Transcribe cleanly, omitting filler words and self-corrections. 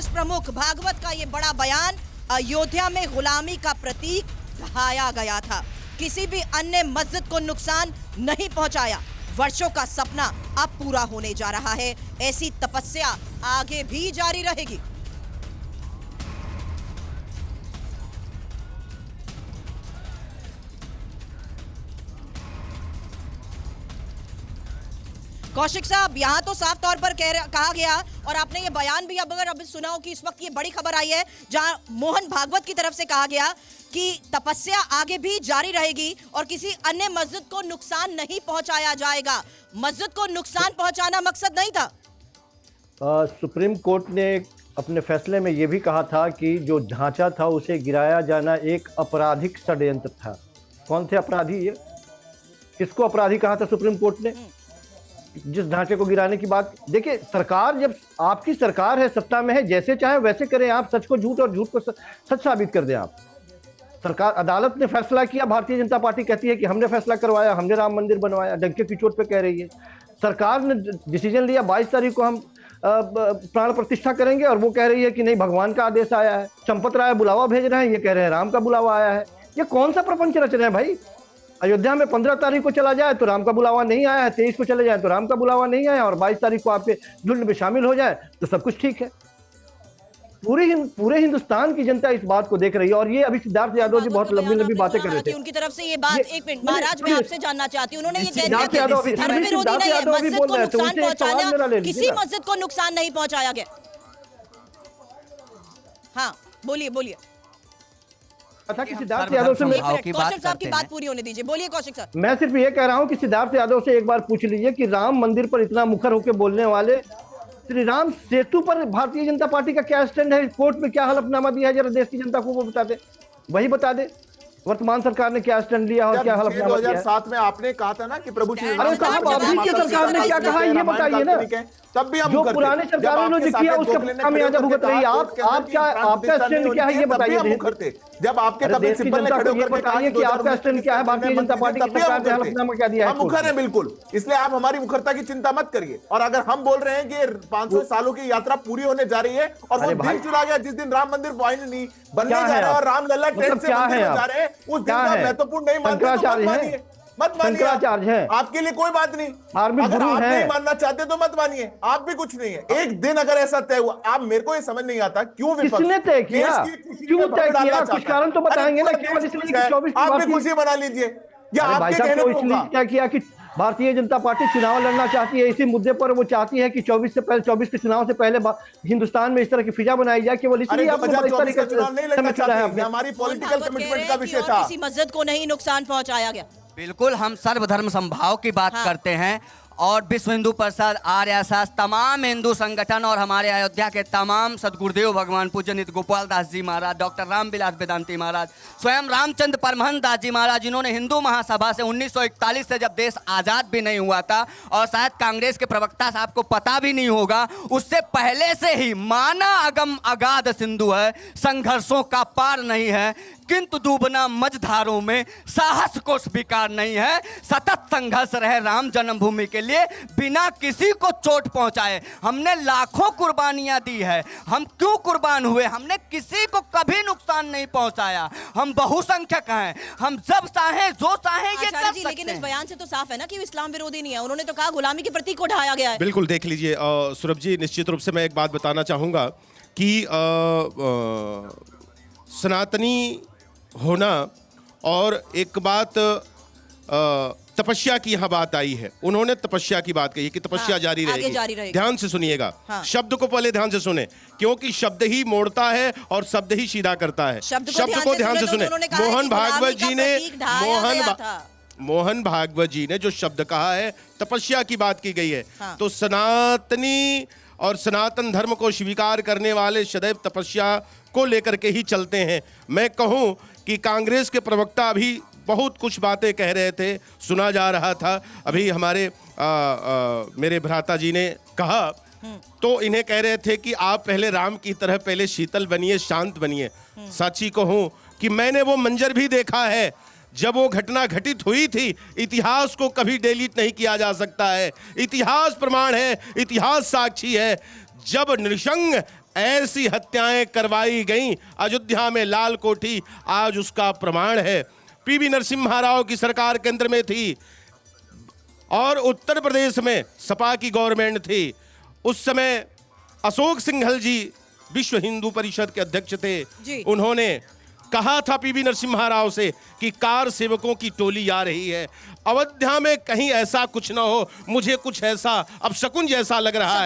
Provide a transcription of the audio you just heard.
कांग्रेस प्रमुख भागवत का ये बड़ा बयान, अयोध्या में गुलामी का प्रतीक ढाया गया था, किसी भी अन्य मस्जिद को नुकसान नहीं पहुंचाया। वर्षों का सपना अब पूरा होने जा रहा है। ऐसी तपस्या आगे भी जारी रहेगी। कौशिक साहब, यहां तो साफ तौर पर कहा गया और आपने ये बयान भी अब सुना हो कि इस वक्त ये बड़ी खबर आई है जहां मोहन भागवत की तरफ से कहा गया कि तपस्या आगे भी जारी रहेगी और किसी अन्य मस्जिद को नुकसान नहीं पहुंचाया जाएगा। मस्जिद को नुकसान पहुंचाना मकसद नहीं था। सुप्रीम कोर्ट ने अपने फैसले में यह भी कहा था कि जो ढांचा था उसे गिराया जाना एक आपराधिक षड्यंत्र था। कौन थे अपराधी? ये किसको अपराधी कहा था सुप्रीम कोर्ट ने? जिस ढांचे को गिराने की बात। देखिए, सरकार जब आपकी सरकार है, सत्ता में है, जैसे चाहे वैसे करें आप। सच को झूठ और झूठ को सच साबित कर दें आप। सरकार, अदालत ने फैसला किया, भारतीय जनता पार्टी कहती है कि हमने फैसला करवाया, हमने राम मंदिर बनवाया, डंके की चोट पे कह रही है। सरकार ने डिसीजन लिया 22 तारीख को हम प्राण प्रतिष्ठा करेंगे और वो कह रही है कि नहीं, भगवान का आदेश आया है। चंपत राय बुलावा भेज रहे हैं, ये कह रहे हैं राम का बुलावा आया है। ये कौन सा प्रपंच रच रहे हैं भाई? अयोध्या में 15 तारीख को चला जाए तो राम का बुलावा नहीं आया है, 23 को चले जाए तो राम का बुलावा नहीं आया, और 22 तारीख को आपके झुंड में शामिल हो जाए तो सब कुछ ठीक है। पूरे हिंदुस्तान की जनता इस बात को देख रही है। और ये अभी सिद्धार्थ यादव जी बहुत लंबी बातें कर रहे थे उनकी तरफ से ये बात। एक मिनट महाराज, मैं आपसे जानना चाहती हूँ, उन्होंने ये कह दिया कि धर्म विरोधी नहीं है, मस्जिद को नुकसान पहुंचाना, किसी मस्जिद को नुकसान नहीं पहुंचाया गया। हाँ बोलिए बोलिए। था कि सिद्धार्थ यादव से कौशिक साहब की बात पूरी होने दीजिए। बोलिए कौशिक साहब। मैं सिर्फ ये कह रहा हूं कि सिद्धार्थ यादव से एक बार पूछ लीजिए कि राम मंदिर पर इतना मुखर होकर बोलने वाले श्री राम सेतु पर भारतीय जनता पार्टी का क्या स्टैंड है? कोर्ट में क्या हलफनामा दिया है? जरा देश की जनता को वो बता दे, वही बता दे। वर्तमान सरकार ने क्या स्टैंड लिया और क्या हलफनामा दिया? 2007 में आपने कहा था ना कि प्रभु श्री अरे साहब, अभी की सरकार ने क्या कहा ये बताइए ना। तब भी हम जो पुराने सरकारों ने जो किया उसका खामियाजा भुगत रही है। आपका स्टैंड क्या है ये बताइए। जब आपके कपिल सिब्बल ने खड़े होकर बताइए कि आपका स्टैंड क्या है? भारतीय जनता पार्टी की सरकार ने हलफनामा क्या दिया है? हम मुखर हैं बिल्कुल, इसलिए आप हमारी मुखरता की चिंता मत करिए। और अगर हम बोल रहे हैं कि 500 सालों की यात्रा पूरी होने जा रही है और वो दिन चुना गया जिस दिन राम मंदिर बनने जा रहा है और रामलला ट्रेन से मंदिर में जा रहे हैं, उस दिन का महत्वपूर्ण नहीं मानते तो मत मानिए। आपके लिए कोई बात नहीं। अगर आप नहीं मानना चाहते तो मत मानिए, आप भी कुछ नहीं है। एक दिन अगर ऐसा तय हुआ, आप मेरे को ये समझ नहीं आता क्यों किसने तय किया? क्यों तय किया? कुछ कारण तो बताएंगे ना। केवल इसलिए कि 24 आप भी खुशी मना लीजिए या आपके कहने पर होगा। क्या किया कि भारतीय जनता पार्टी चुनाव लड़ना चाहती है इसी मुद्दे पर। वो चाहती है कि 24 के चुनाव से पहले हिंदुस्तान में इस तरह की फिजा बनाई जाए। केवल इसलिए आप चुनाव नहीं लड़ना चाहते हैं। हमारी पॉलिटिकल कमिटमेंट का विषय था। किसी मस्जिद को नहीं नुकसान पहुंचाया गया। बिल्कुल, हम सर्वधर्म समभाव की बात करते हैं और विश्व हिंदू परिषद, आर्य शास, तमाम हिंदू संगठन और हमारे अयोध्या के तमाम सदगुरुदेव भगवान पूज्य नित्य गोपाल दास जी महाराज, डॉक्टर रामविलास वेदांती महाराज, स्वयं रामचंद्र परमहंस दास जी महाराज, जिन्होंने हिंदू महासभा से 1941 से जब देश आज़ाद भी नहीं हुआ था और शायद कांग्रेस के प्रवक्ता साहब को पता भी नहीं होगा, उससे पहले से ही माना अगम अगाध सिंधु है, संघर्षों का पार नहीं है, किंतु डूबना मझधारों में साहस को स्वीकार नहीं है। सतत संघर्ष रहे राम जन्मभूमि के लिए बिना किसी को चोट पहुंचाए। हमने लाखों कुर्बानियां दी है। हम क्यों कुर्बान हुए? हमने किसी को कभी नुकसान नहीं पहुंचाया। हम बहुसंख्यक हैं, हम जब चाहें जो चाहें ये कर सकते हैं। लेकिन इस बयान से तो साफ है ना कि वो इस्लाम विरोधी नहीं है। उन्होंने तो कहा गुलामी के प्रतीक को ढाया गया है। बिल्कुल, देख लीजिए सौरभ जी, निश्चित रूप से मैं एक बात बताना चाहूंगा कि सनातनी होना और एक बात तपस्या की यहाँ बात आई है। उन्होंने तपस्या की बात कही कि तपस्या जारी रहेगी। ध्यान से सुनिएगा। शब्द को पहले ध्यान से सुने, क्योंकि शब्द ही मोड़ता है और शब्द ही सीधा करता है। शब्द को ध्यान से सुने। मोहन भागवत जी ने जो शब्द कहा है, तपस्या की बात की गई है। तो सनातनी और सनातन धर्म को स्वीकार करने वाले सदैव तपस्या को लेकर के ही चलते हैं। मैं कहूं कि कांग्रेस के प्रवक्ता अभी बहुत कुछ बातें कह रहे थे, सुना जा रहा था। अभी हमारे मेरे भ्राता जी ने कहा तो इन्हें कह रहे थे कि आप पहले राम की तरह पहले शीतल बनिए, शांत बनिए। साची कहूं कि मैंने वो मंजर भी देखा है जब वो घटना घटित हुई थी। इतिहास को कभी डिलीट नहीं किया जा सकता है। इतिहास प्रमाण है, इतिहास साक्षी है। जब नृशंस ऐसी हत्याएं करवाई गईं। अयोध्या में लाल कोठी आज उसका प्रमाण है। पीवी नरसिम्हा राव की सरकार केंद्र में थी और उत्तर प्रदेश में सपा की गवर्नमेंट थी। उस समय अशोक सिंघल जी विश्व हिंदू परिषद के अध्यक्ष जी। थे। उन्होंने कहा था पीवी नरसिम्हा राव से कि कार सेवकों की टोली आ रही है, अयोध्या में कहीं ऐसा कुछ ना हो, मुझे कुछ ऐसा अब शकुन जैसा लग रहा है।